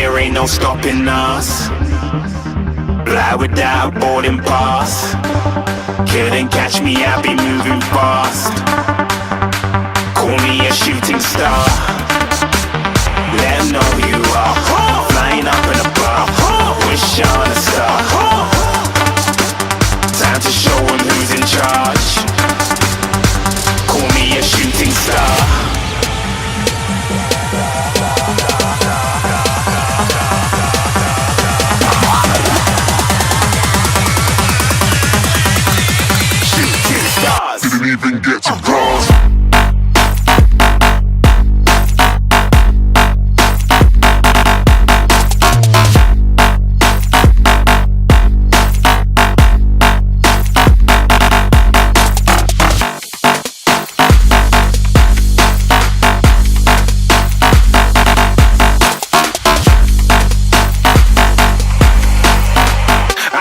there ain't no stopping us. Fly without boarding pass. Couldn't catch me, I be moving fast. Call me a shooting star. Let 'em know who you are. Flying up in a bar. Wish on a star. Time to show 'em who's in charge. Call me a shooting star. Didn't even get to bronze.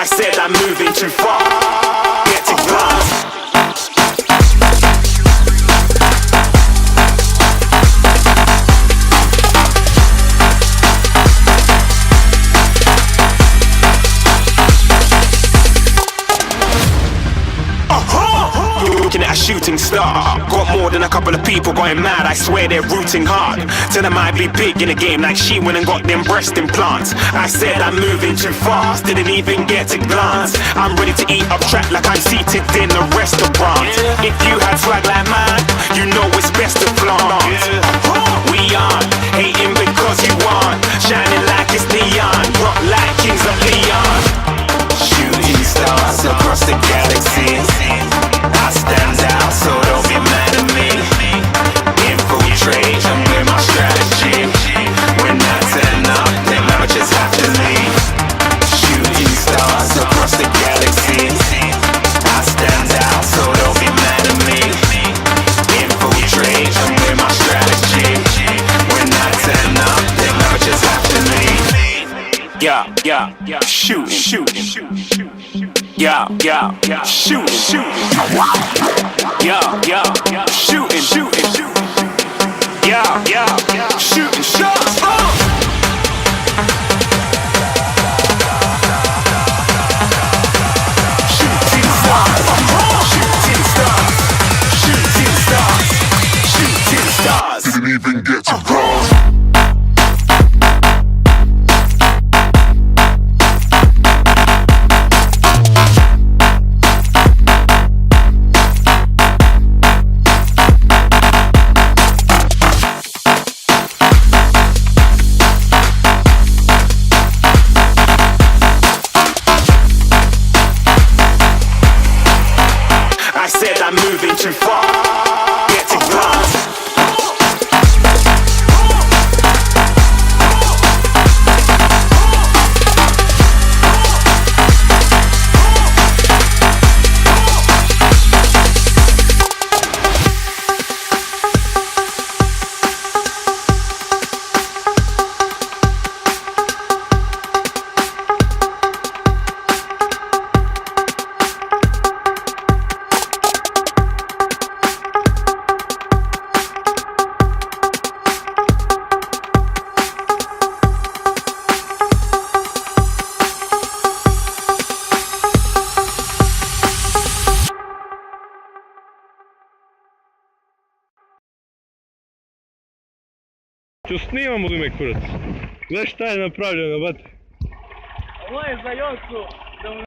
I said I'm moving too far. Get to glass. Looking at a shooting star. Got more than a couple of people going mad. I swear they're rooting hard. Tell them I'd be big in the game like she went and got them breast implants. I said I'm moving too fast. Didn't even get to glance. I'm ready to eat up track like I'm seated in a restaurant. If you had swag like mine, you know it's best to flaunt. We aren't hating because you aren't. Shining like it's neon. Rock like kings of Leon. Shooting stars across the galaxy. I stand out, so don't be mad at me. Infiltrate and with my strategy. When I turn up, them amateurs have to leave. Shooting stars across the galaxy. I stand out, so don't be mad at me. Infiltrate and with my strategy. When I turn up, them amateurs have to leave. Yeah, shooting. Yeah, shooting. Yeah, shooting. Yeah, shooting shots. Shooting stars. Didn't even get to bronze. I said I'm moving too far. Get to glass. Što snimamo li me kurac? Znaš šta je napravljeno, bate? Ovo je za Jocu.